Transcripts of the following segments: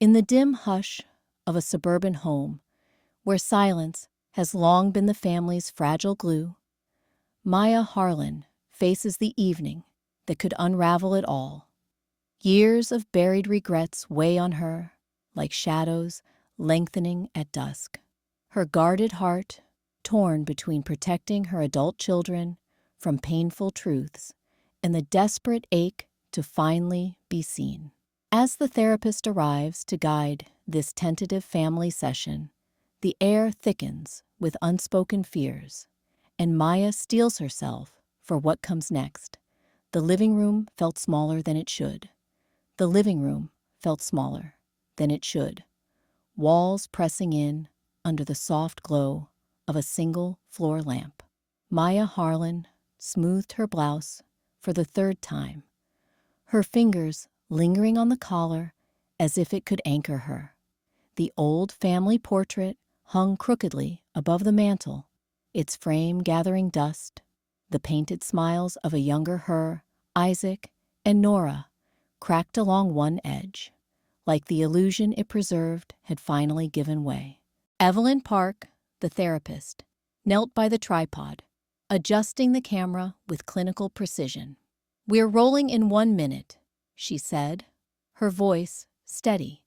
In the dim hush of a suburban home, where silence has long been the family's fragile glue, Maya Harlan faces the evening that could unravel it all. Years of buried regrets weigh on her like shadows lengthening at dusk. Her guarded heart torn between protecting her adult children from painful truths and the desperate ache to finally be seen. As the therapist arrives to guide this tentative family session, the air thickens with unspoken fears, and Maya steels herself for what comes next. The living room felt smaller than it should. The living room felt smaller than it should. Walls pressing in under the soft glow of a single floor lamp. Maya Harlan smoothed her blouse for the third time, her fingers lingering on the collar as if it could anchor her. The old family portrait hung crookedly above the mantel, its frame gathering dust. The painted smiles of a younger her, Isaac, and Nora cracked along one edge, like the illusion it preserved had finally given way. Evelyn Park, the therapist, knelt by the tripod, adjusting the camera with clinical precision. "We're rolling in 1 minute," she said, her voice steady,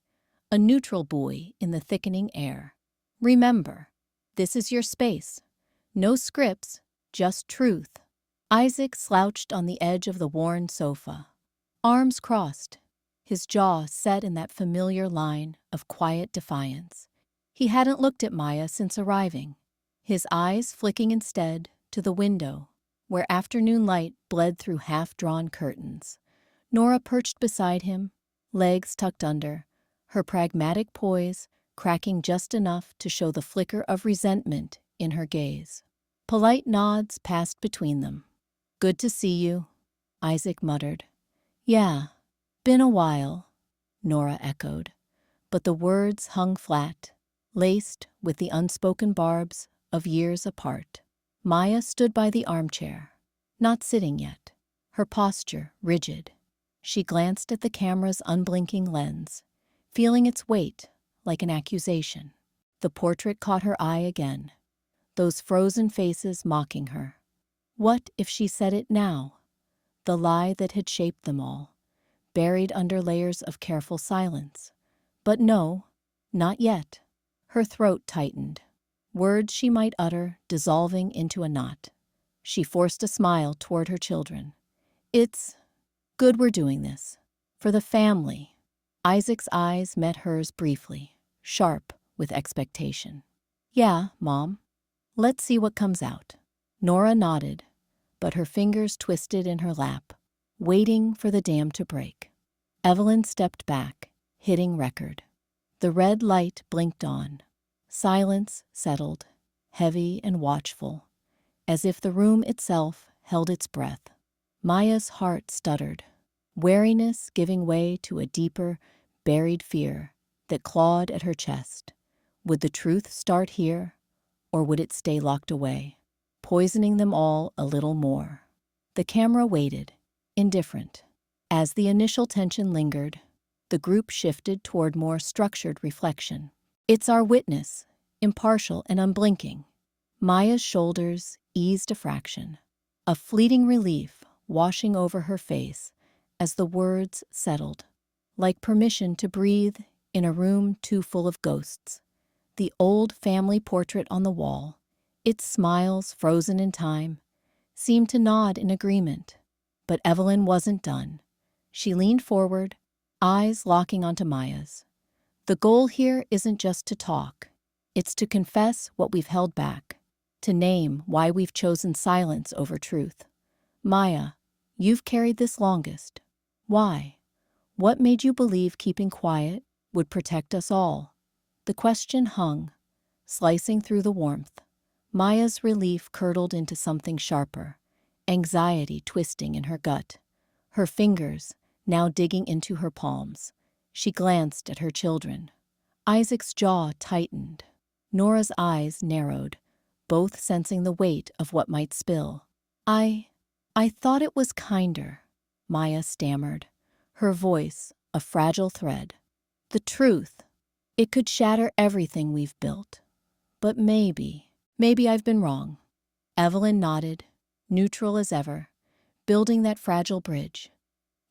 a neutral buoy in the thickening air. "Remember, this is your space. No scripts, just truth." Isaac slouched on the edge of the worn sofa, arms crossed, his jaw set in that familiar line of quiet defiance. He hadn't looked at Maya since arriving, his eyes flicking instead to the window, where afternoon light bled through half-drawn curtains. Nora perched beside him, legs tucked under, her pragmatic poise cracking just enough to show the flicker of resentment in her gaze. Polite nods passed between them. "Good to see you," Isaac muttered. "Yeah, been a while," Nora echoed, but the words hung flat, laced with the unspoken barbs of years apart. Maya stood by the armchair, not sitting yet, her posture rigid. She glanced at the camera's unblinking lens, feeling its weight like an accusation. The portrait caught her eye again, those frozen faces mocking her. What if she said it now? The lie that had shaped them all, buried under layers of careful silence. But no, not yet. Her throat tightened, words she might utter dissolving into a knot. She forced a smile toward her children. "It's good we're doing this. For the family." Isaac's eyes met hers briefly, sharp with expectation. "Yeah, Mom. Let's see what comes out." Nora nodded, but her fingers twisted in her lap, waiting for the dam to break. Evelyn stepped back, hitting record. The red light blinked on. Silence settled, heavy and watchful, as if the room itself held its breath. Maya's heart stuttered, wariness giving way to a deeper, buried fear that clawed at her chest. Would the truth start here, or would it stay locked away, poisoning them all a little more? The camera waited, indifferent. As the initial tension lingered, the group shifted toward more structured reflection. "It's our witness, impartial and unblinking." Maya's shoulders eased a fraction, a fleeting relief washing over her face as the words settled, like permission to breathe in a room too full of ghosts. The old family portrait on the wall, its smiles frozen in time, seemed to nod in agreement. But Evelyn wasn't done. She leaned forward, eyes locking onto Maya's. "The goal here isn't just to talk. It's to confess what we've held back, to name why we've chosen silence over truth. Maya, you've carried this longest. Why? What made you believe keeping quiet would protect us all?" The question hung, slicing through the warmth. Maya's relief curdled into something sharper, anxiety twisting in her gut. Her fingers now digging into her palms. She glanced at her children. Isaac's jaw tightened. Nora's eyes narrowed, both sensing the weight of what might spill. I thought it was kinder," Maya stammered, her voice a fragile thread. The truth. It could shatter everything we've built. But maybe I've been wrong. Evelyn nodded, neutral as ever, building that fragile bridge.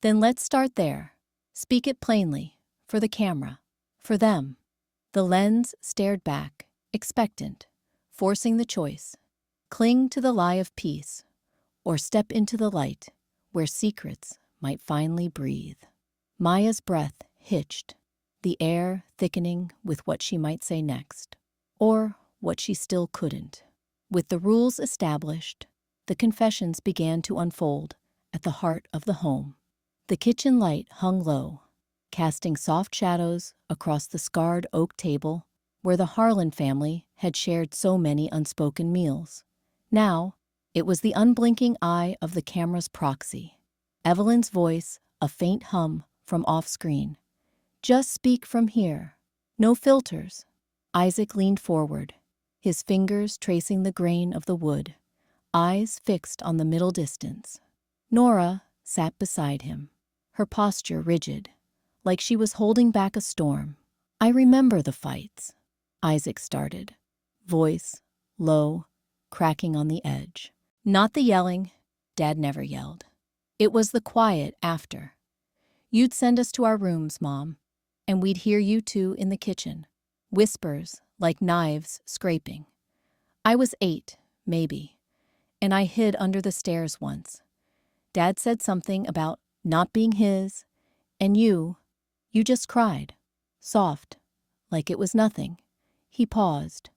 Then let's start there. Speak it plainly, for the camera, for them. The lens stared back, expectant, forcing the choice. Cling to the lie of peace, or step into the light, where secrets might finally breathe. Maya's breath hitched, the air thickening with what she might say next, or what she still couldn't. With the rules established, the confessions began to unfold at the heart of the home. The kitchen light hung low, casting soft shadows across the scarred oak table where the Harlan family had shared so many unspoken meals. Now, it was the unblinking eye of the camera's proxy. Evelyn's voice, a faint hum from off-screen. Just speak from here. No filters. Isaac leaned forward, his fingers tracing the grain of the wood, eyes fixed on the middle distance. Nora sat beside him, her posture rigid, like she was holding back a storm. I remember the fights, Isaac started, voice low, cracking on the edge. Not the yelling. Dad never yelled. It was the quiet after. You'd send us to our rooms, Mom, and we'd hear you two in the kitchen, whispers like knives scraping. I was 8, maybe, and I hid under the stairs once. Dad said something about not being his, and you just cried, soft, like it was nothing. He paused,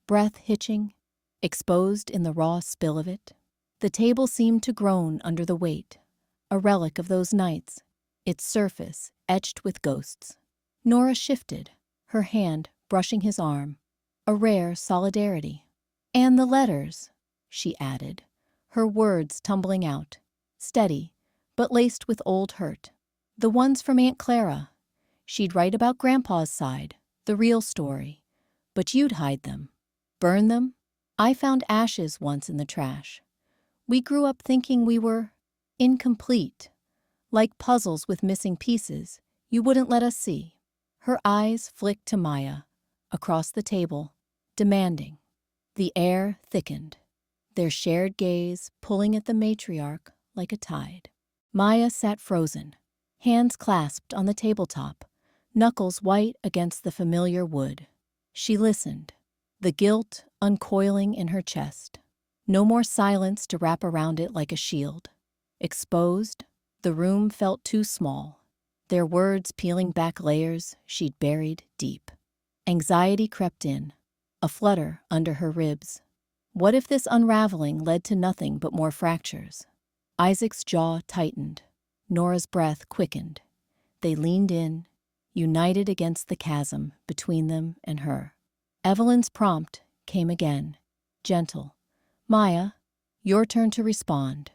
breath hitching, exposed in the raw spill of it. The table seemed to groan under the weight, a relic of those nights, its surface etched with ghosts. Nora shifted, her hand brushing his arm, a rare solidarity. And the letters, she added, her words tumbling out, steady, but laced with old hurt. The ones from Aunt Clara. She'd write about Grandpa's side, the real story, but you'd hide them. Burn them? I found ashes once in the trash. We grew up thinking we were incomplete, like puzzles with missing pieces you wouldn't let us see. Her eyes flicked to Maya, across the table, demanding. The air thickened, their shared gaze pulling at the matriarch like a tide. Maya sat frozen, hands clasped on the tabletop, knuckles white against the familiar wood. She listened, the guilt uncoiling in her chest. No more silence to wrap around it like a shield. Exposed, the room felt too small, their words peeling back layers she'd buried deep. Anxiety crept in, a flutter under her ribs. What if this unraveling led to nothing but more fractures? Isaac's jaw tightened, Nora's breath quickened. They leaned in, united against the chasm between them and her. Evelyn's prompt came again, gentle. Maya, your turn to respond.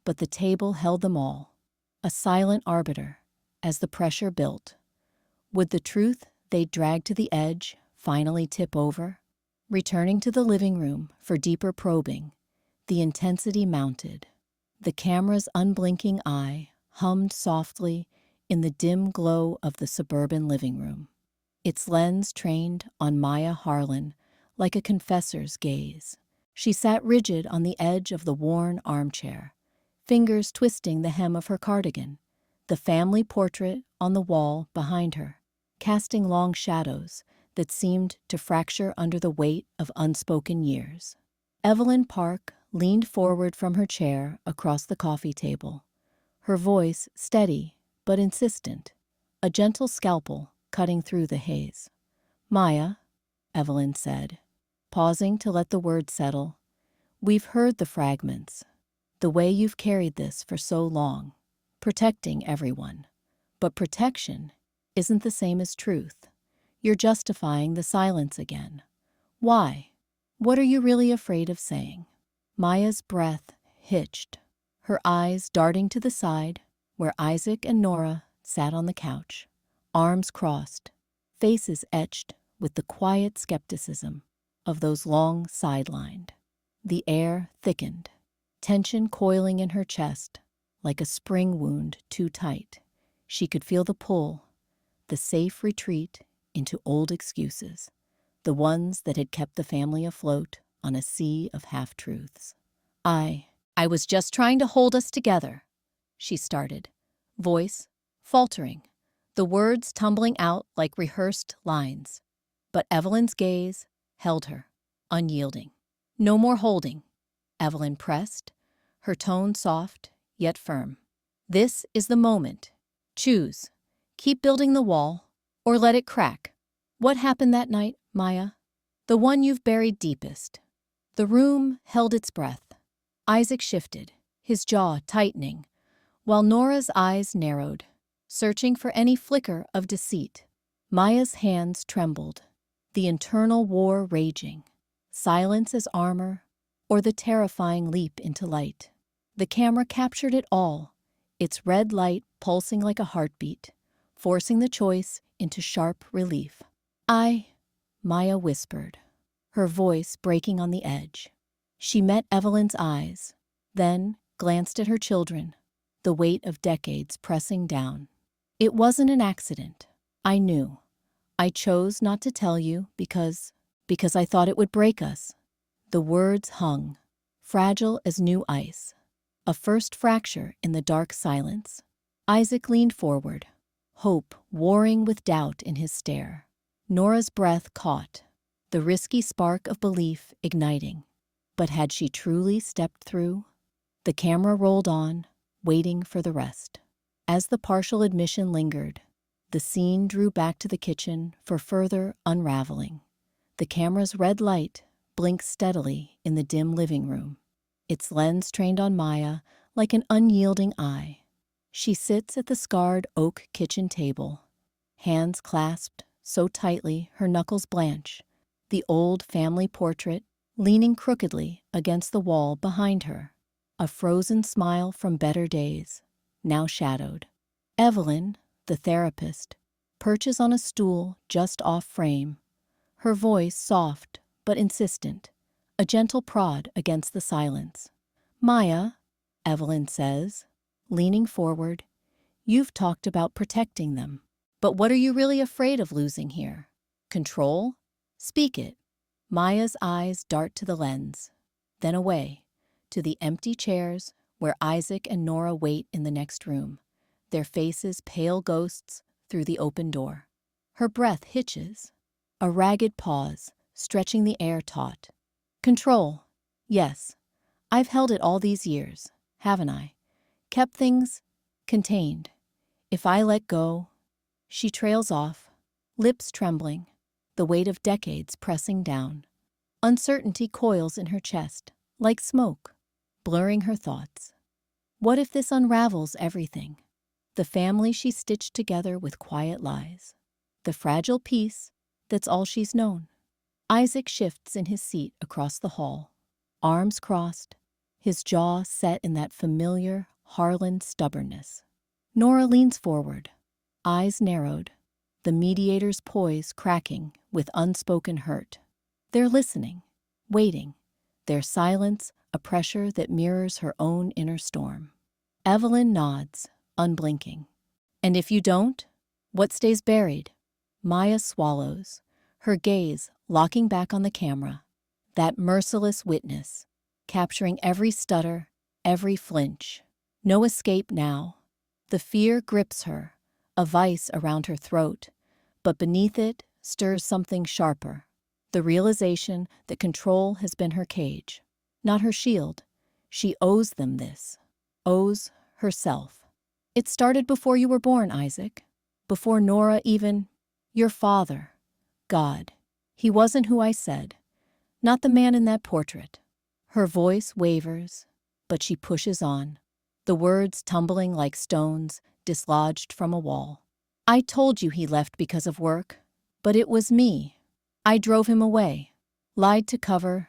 But the table held them all, a silent arbiter, as the pressure built. Would the truth they'd dragged to the edge finally tip over? Returning to the living room for deeper probing, the intensity mounted. The camera's unblinking eye hummed softly in the dim glow of the suburban living room, its lens trained on Maya Harlan like a confessor's gaze. She sat rigid on the edge of the worn armchair, fingers twisting the hem of her cardigan, the family portrait on the wall behind her, casting long shadows that seemed to fracture under the weight of unspoken years. Evelyn Park leaned forward from her chair across the coffee table, her voice steady but insistent, a gentle scalpel cutting through the haze. Maya, Evelyn said, pausing to let the words settle, we've heard the fragments, the way you've carried this for so long, protecting everyone. But protection isn't the same as truth. You're justifying the silence again. Why? What are you really afraid of saying? Maya's breath hitched, her eyes darting to the side where Isaac and Nora sat on the couch, arms crossed, faces etched with the quiet skepticism of those long sidelined. The air thickened, tension coiling in her chest like a spring wound too tight. She could feel the pull, the safe retreat into old excuses, the ones that had kept the family afloat on a sea of half-truths. I was just trying to hold us together, she started, voice faltering, the words tumbling out like rehearsed lines. But Evelyn's gaze held her, unyielding. No more holding, Evelyn pressed, her tone soft yet firm. This is the moment. Choose. Keep building the wall, or let it crack. What happened that night, Maya? The one you've buried deepest. The room held its breath. Isaac shifted, his jaw tightening, while Nora's eyes narrowed, searching for any flicker of deceit. Maya's hands trembled, the internal war raging, silence as armor, or the terrifying leap into light. The camera captured it all, its red light pulsing like a heartbeat, forcing the choice into sharp relief. Maya whispered, her voice breaking on the edge. She met Evelyn's eyes, then glanced at her children, the weight of decades pressing down. It wasn't an accident. I knew. I chose not to tell you because I thought it would break us. The words hung, fragile as new ice. A first fracture in the dark silence. Isaac leaned forward, hope warring with doubt in his stare. Nora's breath caught, the risky spark of belief igniting. But had she truly stepped through? The camera rolled on, waiting for the rest. As the partial admission lingered, the scene drew back to the kitchen for further unraveling. The camera's red light blinked steadily in the dim living room, its lens trained on Maya like an unyielding eye. She sits at the scarred oak kitchen table, hands clasped so tightly her knuckles blanch, the old family portrait leaning crookedly against the wall behind her, a frozen smile from better days, now shadowed. Evelyn, the therapist, perches on a stool just off frame, her voice soft but insistent, a gentle prod against the silence. Maya, Evelyn says, leaning forward, you've talked about protecting them. But what are you really afraid of losing here? Control? Speak it. Maya's eyes dart to the lens, then away, to the empty chairs where Isaac and Nora wait in the next room, their faces pale ghosts through the open door. Her breath hitches, a ragged pause, stretching the air taut. Control. Yes, I've held it all these years, haven't I? Kept things contained. If I let go, she trails off, lips trembling, the weight of decades pressing down. Uncertainty coils in her chest, like smoke, blurring her thoughts. What if this unravels everything? The family she stitched together with quiet lies. The fragile piece that's all she's known. Isaac shifts in his seat across the hall, arms crossed, his jaw set in that familiar Harlan stubbornness. Nora leans forward, eyes narrowed, the mediator's poise cracking with unspoken hurt. They're listening, waiting, their silence a pressure that mirrors her own inner storm. Evelyn nods, unblinking. And if you don't, what stays buried? Maya swallows, her gaze locking back on the camera, that merciless witness, capturing every stutter, every flinch. No escape now. The fear grips her, a vice around her throat, but beneath it stirs something sharper, the realization that control has been her cage, not her shield. She owes them this, owes herself. It started before you were born, Isaac, before Nora even, your father, God. He wasn't who I said, not the man in that portrait. Her voice wavers, but she pushes on, the words tumbling like stones dislodged from a wall. I told you he left because of work, but it was me. I drove him away, lied to cover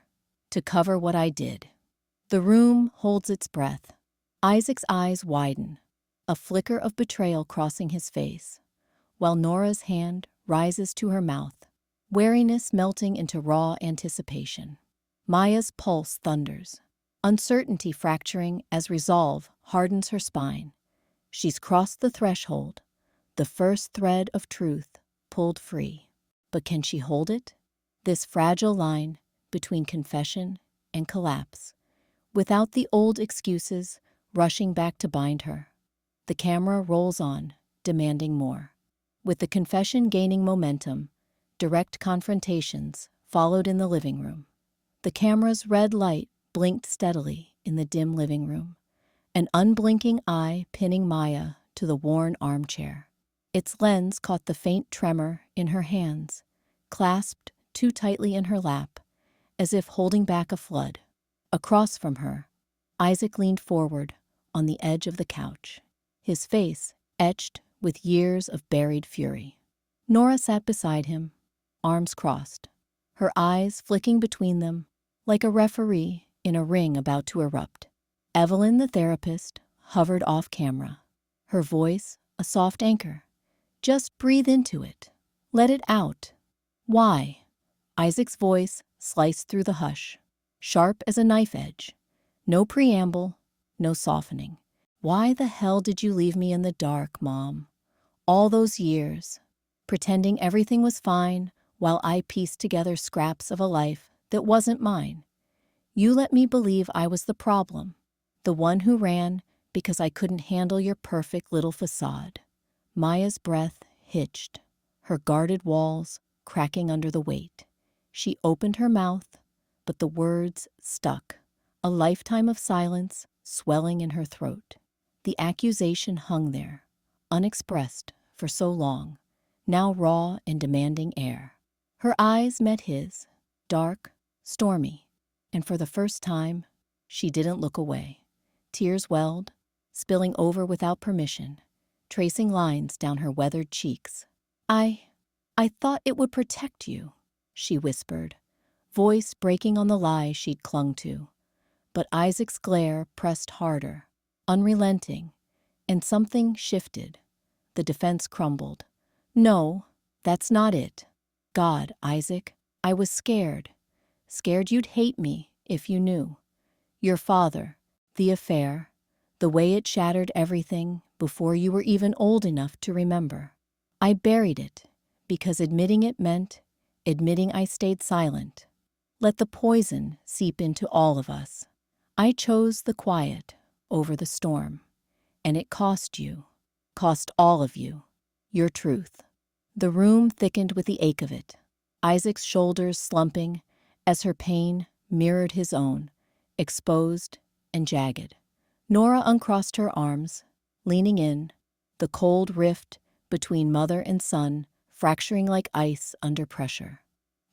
what I did. The room holds its breath. Isaac's eyes widen, a flicker of betrayal crossing his face, while Nora's hand rises to her mouth, wariness melting into raw anticipation. Maya's pulse thunders, uncertainty fracturing as resolve hardens her spine. She's crossed the threshold, The first thread of truth pulled free. But can she hold it? This fragile line between confession and collapse, without the old excuses rushing back to bind her. The camera rolls on, demanding more. With the confession gaining momentum, direct confrontations followed in the living room. The camera's red light blinked steadily in the dim living room, an unblinking eye pinning Maya to the worn armchair. Its lens caught the faint tremor in her hands, clasped too tightly in her lap, as if holding back a flood. Across from her, Isaac leaned forward on the edge of the couch, his face etched with years of buried fury. Nora sat beside him, arms crossed, her eyes flicking between them like a referee in a ring about to erupt. Evelyn, the therapist, hovered off camera, her voice a soft anchor. Just breathe into it. Let it out. Why? Isaac's voice sliced through the hush, sharp as a knife edge. No preamble, no softening. Why the hell did you leave me in the dark, Mom? All those years, pretending everything was fine while I pieced together scraps of a life that wasn't mine. You let me believe I was the problem, the one who ran because I couldn't handle your perfect little facade. Maya's breath hitched, her guarded walls cracking under the weight. She opened her mouth, but the words stuck, a lifetime of silence swelling in her throat. The accusation hung there, unexpressed for so long, now raw and demanding air. Her eyes met his, dark, stormy, and for the first time, she didn't look away. Tears welled, spilling over without permission, tracing lines down her weathered cheeks. I thought it would protect you, she whispered, voice breaking on the lie she'd clung to. But Isaac's glare pressed harder, unrelenting, and something shifted. The defense crumbled. No, that's not it. God, Isaac, I was scared. Scared you'd hate me if you knew. Your father, the affair, the way it shattered everything before you were even old enough to remember. I buried it because admitting it meant admitting I stayed silent. Let the poison seep into all of us. I chose the quiet over the storm, and it cost you, cost all of you, your truth. The room thickened with the ache of it, Isaac's shoulders slumping as her pain mirrored his own, exposed and jagged. Nora uncrossed her arms, leaning in, the cold rift between mother and son fracturing like ice under pressure.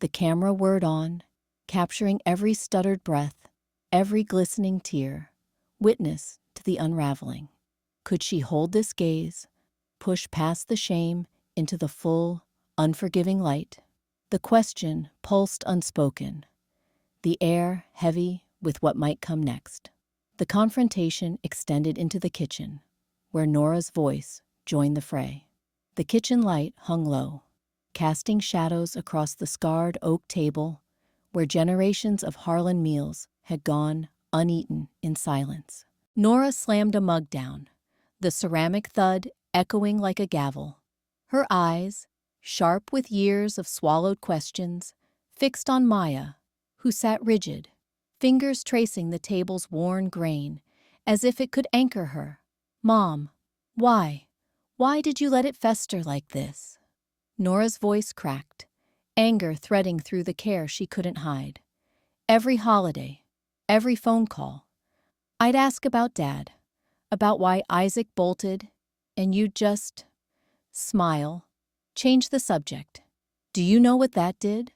The camera whirred on, capturing every stuttered breath, every glistening tear, witness to the unraveling. Could she hold this gaze, push past the shame into the full, unforgiving light? The question pulsed unspoken, the air heavy with what might come next. The confrontation extended into the kitchen, where Nora's voice joined the fray. The kitchen light hung low, casting shadows across the scarred oak table where generations of Harlan meals had gone uneaten in silence. Nora slammed a mug down, the ceramic thud echoing like a gavel. Her eyes, sharp with years of swallowed questions, fixed on Maya, who sat rigid, fingers tracing the table's worn grain, as if it could anchor her. Mom, why? Why did you let it fester like this? Nora's voice cracked, anger threading through the care she couldn't hide. Every holiday, every phone call, I'd ask about Dad, about why Isaac bolted, and you'd just smile, change the subject. Do you know what that did?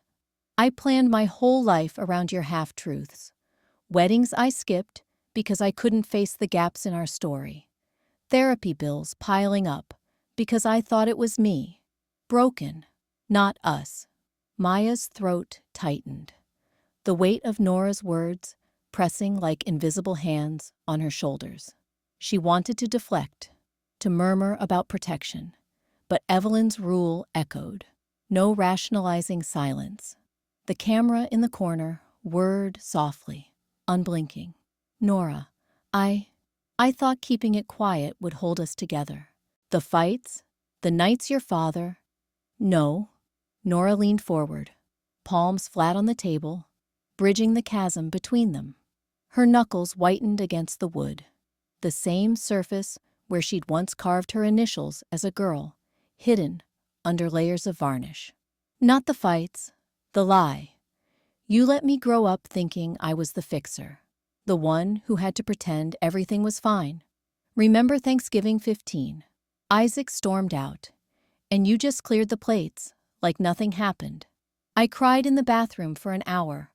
I planned my whole life around your half-truths. Weddings I skipped because I couldn't face the gaps in our story. Therapy bills piling up because I thought it was me. Broken, not us. Maya's throat tightened, the weight of Nora's words pressing like invisible hands on her shoulders. She wanted to deflect, to murmur about protection, but Evelyn's rule echoed. No rationalizing silence. The camera in the corner whirred softly, unblinking. Nora, I thought keeping it quiet would hold us together. The fights, The night's your father. No. Nora leaned forward, palms flat on the table, bridging the chasm between them. Her knuckles whitened against the wood, the same surface where she'd once carved her initials as a girl, hidden under layers of varnish. Not the fights, the lie. You let me grow up thinking I was the fixer, the one who had to pretend everything was fine. Remember Thanksgiving 15? Isaac stormed out, and you just cleared the plates like nothing happened. I cried in the bathroom for an hour,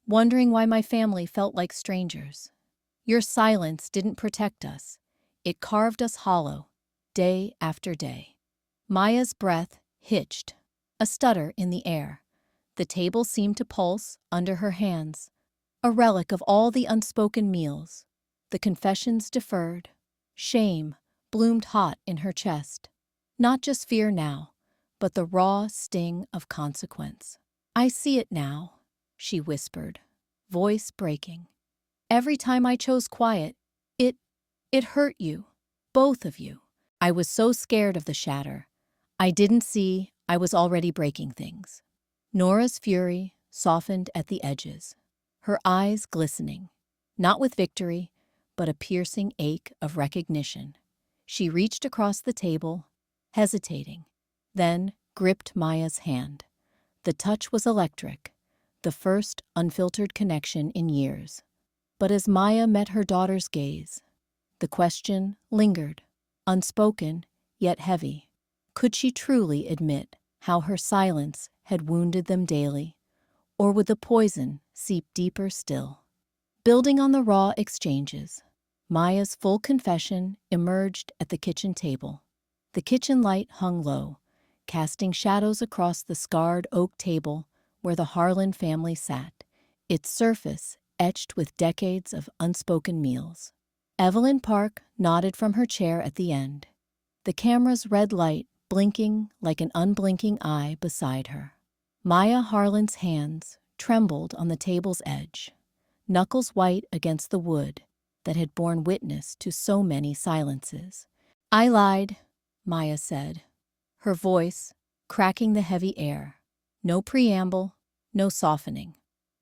wondering why my family felt like strangers. Your silence didn't protect us. It carved us hollow, day after day. Maya's breath hitched, a stutter in the air. The table seemed to pulse under her hands, a relic of all the unspoken meals. The confessions deferred. Shame bloomed hot in her chest. Not just fear now, but the raw sting of consequence. I see it now, she whispered, voice breaking. Every time I chose quiet, it hurt you, both of you. I was so scared of the shatter. I didn't see I was already breaking things. Nora's fury softened at the edges, her eyes glistening, not with victory, but a piercing ache of recognition. She reached across the table, hesitating, then gripped Maya's hand. The touch was electric, the first unfiltered connection in years. But as Maya met her daughter's gaze, the question lingered, unspoken yet heavy. Could she truly admit how her silence had wounded them daily, or would the poison seep deeper still? Building on the raw exchanges, Maya's full confession emerged at the kitchen table. The kitchen light hung low, casting shadows across the scarred oak table where the Harlan family sat, its surface etched with decades of unspoken meals. Evelyn Park nodded from her chair at the end, the camera's red light blinking like an unblinking eye beside her. Maya Harlan's hands trembled on the table's edge, knuckles white against the wood that had borne witness to so many silences. I lied, Maya said, her voice cracking the heavy air. No preamble, no softening.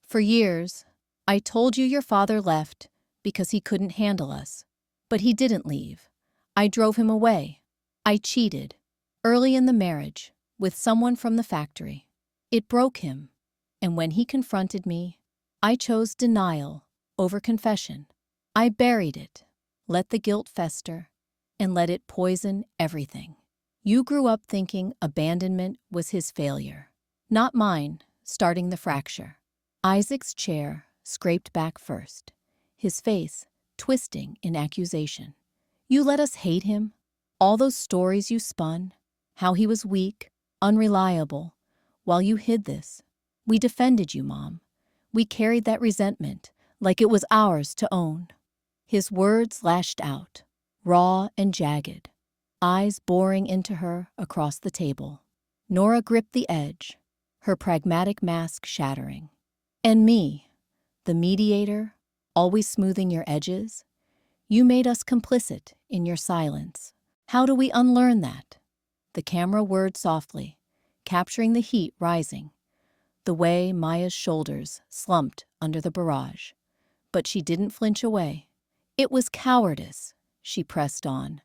For years, I told you your father left because he couldn't handle us. But he didn't leave. I drove him away. I cheated, early in the marriage, with someone from the factory. It broke him, and when he confronted me, I chose denial over confession. I buried it, let the guilt fester, and let it poison everything. You grew up thinking abandonment was his failure, not mine, starting the fracture. Isaac's chair scraped back first, his face twisting in accusation. You let us hate him? All those stories you spun, how he was weak, unreliable, while you hid this. We defended you, Mom. We carried that resentment like it was ours to own. His words lashed out, raw and jagged, eyes boring into her across the table. Nora gripped the edge, her pragmatic mask shattering. And me, the mediator, always smoothing your edges, you made us complicit in your silence. How do we unlearn that? The camera whirred softly, capturing the heat rising, the way Maya's shoulders slumped under the barrage. But she didn't flinch away. It was cowardice, she pressed on,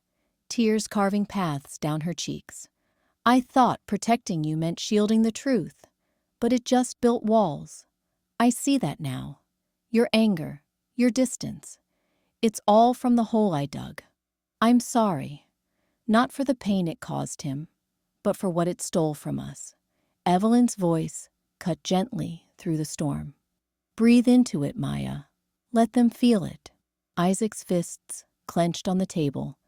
tears carving paths down her cheeks. I thought protecting you meant shielding the truth, but it just built walls. I see that now. Your anger, your distance. It's all from the hole I dug. I'm sorry. Not for the pain it caused him, but for what it stole from us. Evelyn's voice cut gently through the storm. Breathe into it, Maya. Let them feel it. Isaac's fists clenched on the table,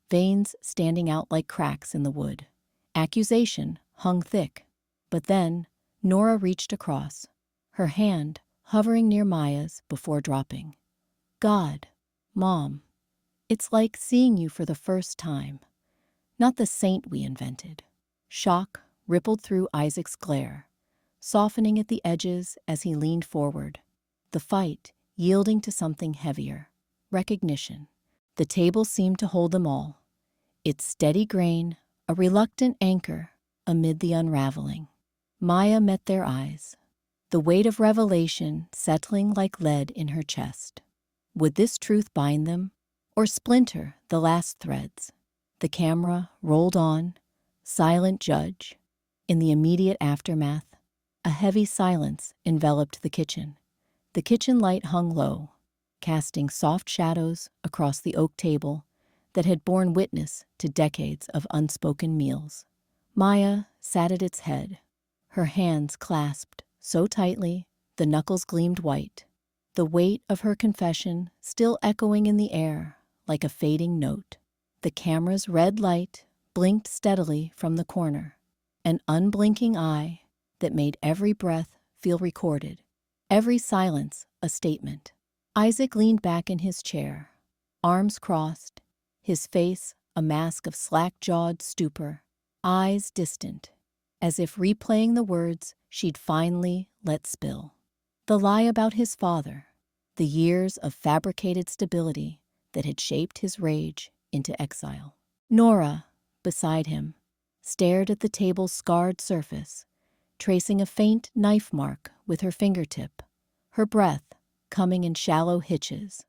veins standing out like cracks in the wood. Accusation hung thick. But then Nora reached across, her hand hovering near Maya's before dropping. God, Mom, it's like seeing you for the first time. Not the saint we invented. Shock rippled through Isaac's glare, softening at the edges as he leaned forward, the fight yielding to something heavier. Recognition. The table seemed to hold them all, its steady grain a reluctant anchor amid the unraveling. Maya met their eyes, the weight of revelation settling like lead in her chest. Would this truth bind them, or splinter the last threads? The camera rolled on, silent judge. In the immediate aftermath, a heavy silence enveloped the kitchen. The kitchen light hung low, casting soft shadows across the oak table that had borne witness to decades of unspoken meals. Maya sat at its head, her hands clasped so tightly the knuckles gleamed white, the weight of her confession still echoing in the air like a fading note. The camera's red light blinked steadily from the corner, an unblinking eye that made every breath feel recorded, every silence a statement. Isaac leaned back in his chair, arms crossed, his face a mask of slack-jawed stupor, eyes distant, as if replaying the words she'd finally let spill. The lie about his father, the years of fabricated stability that had shaped his rage into exile. Nora, beside him, stared at the table's scarred surface, tracing a faint knife mark with her fingertip, her breath coming in shallow hitches.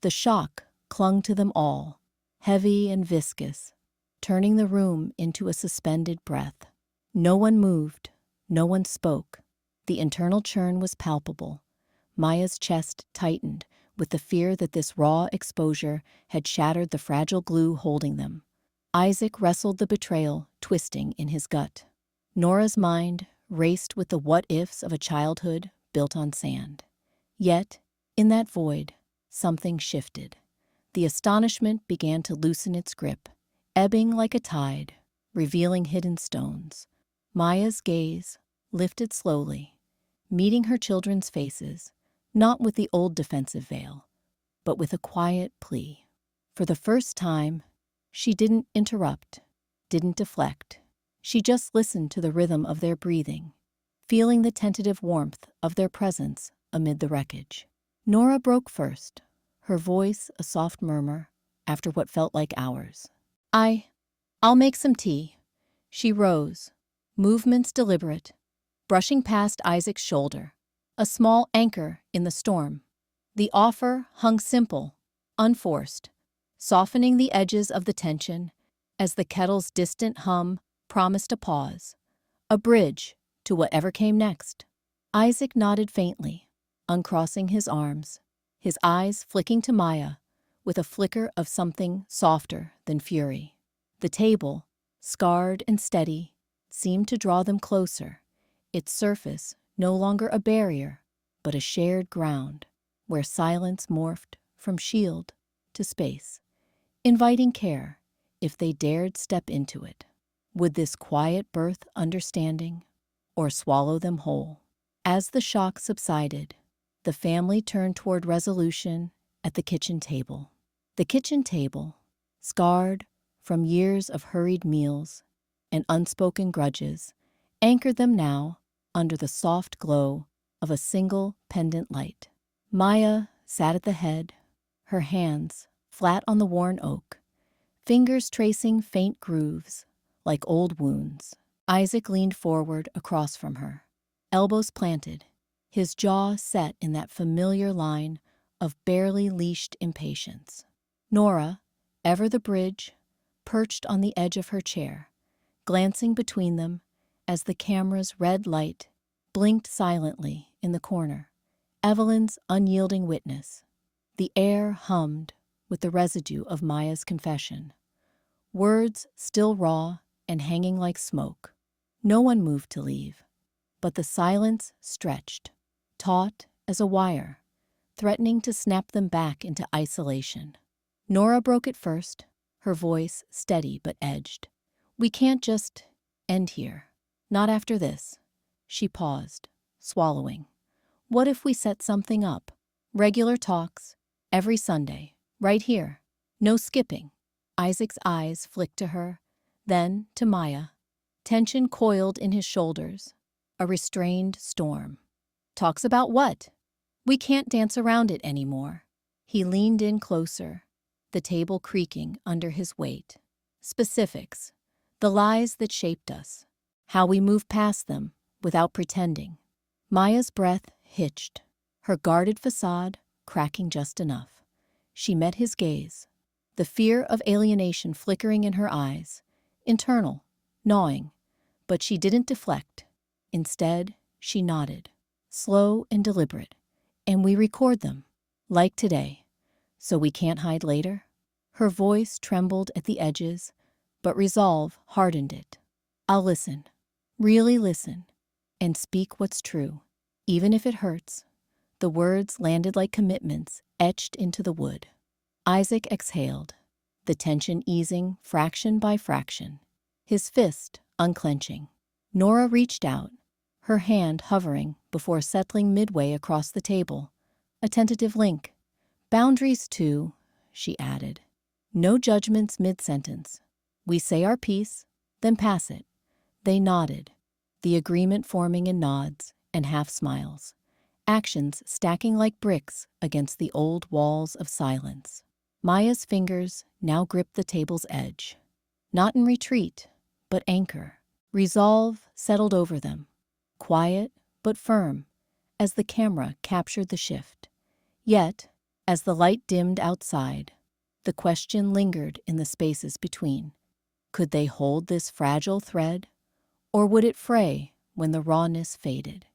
The shock clung to them all, heavy and viscous, turning the room into a suspended breath. No one moved, no one spoke. The internal churn was palpable. Maya's chest tightened with the fear that this raw exposure had shattered the fragile glue holding them. Isaac wrestled the betrayal twisting in his gut. Nora's mind raced with the what-ifs of a childhood built on sand. Yet, in that void, something shifted. The astonishment began to loosen its grip, ebbing like a tide, revealing hidden stones. Maya's gaze lifted slowly, meeting her children's faces, not with the old defensive veil, but with a quiet plea. For the first time, she didn't interrupt, didn't deflect. She just listened to the rhythm of their breathing, feeling the tentative warmth of their presence amid the wreckage. Nora broke first, her voice a soft murmur after what felt like hours. I'll make some tea. She rose, movements deliberate, brushing past Isaac's shoulder, a small anchor in the storm. The offer hung simple, unforced, softening the edges of the tension as the kettle's distant hum promised a pause, a bridge to whatever came next. Isaac nodded faintly, uncrossing his arms, his eyes flicking to Maya with a flicker of something softer than fury. The table, scarred and steady, seemed to draw them closer, its surface no longer a barrier, but a shared ground, where silence morphed from shield to space, inviting care if they dared step into it. Would this quiet birth understanding, or swallow them whole? As the shock subsided, the family turned toward resolution at the kitchen table. The kitchen table, scarred from years of hurried meals and unspoken grudges, anchored them now under the soft glow of a single pendant light. Maya sat at the head, her hands flat on the worn oak, fingers tracing faint grooves like old wounds. Isaac leaned forward across from her, elbows planted, his jaw set in that familiar line of barely leashed impatience. Nora, ever the bridge, perched on the edge of her chair, glancing between them as the camera's red light blinked silently in the corner, Evelyn's unyielding witness. The air hummed with the residue of Maya's confession, words still raw and hanging like smoke. No one moved to leave, but the silence stretched, taut as a wire, threatening to snap them back into isolation. Nora broke it first, her voice steady but edged. "We can't just end here. Not after this." She paused, swallowing. "What if we set something up? Regular talks, every Sunday, right here. No skipping." Isaac's eyes flicked to her, then to Maya. Tension coiled in his shoulders, a restrained storm. "Talks about what? We can't dance around it anymore." He leaned in closer, the table creaking under his weight. "Specifics. The lies that shaped us, how we moved past them without pretending. Maya's breath hitched, her guarded facade cracking just enough. She met his gaze, the fear of alienation flickering in her eyes, internal, gnawing, but she didn't deflect. Instead, she nodded, slow and deliberate. And we record them, like today, so we can't hide later? Her voice trembled at the edges, but resolve hardened it. I'll listen, really listen, and speak what's true, even if it hurts. The words landed like commitments etched into the wood. Isaac exhaled, the tension easing fraction by fraction, his fist unclenching. Nora reached out, her hand hovering before settling midway across the table, a tentative link. Boundaries too, she added. No judgments mid-sentence. We say our piece, then pass it. They nodded, the agreement forming in nods and half smiles, actions stacking like bricks against the old walls of silence. Maya's fingers now gripped the table's edge, not in retreat, but anchor. Resolve settled over them, quiet but firm, as the camera captured the shift. Yet, as the light dimmed outside, the question lingered in the spaces between. Could they hold this fragile thread, or would it fray when the rawness faded?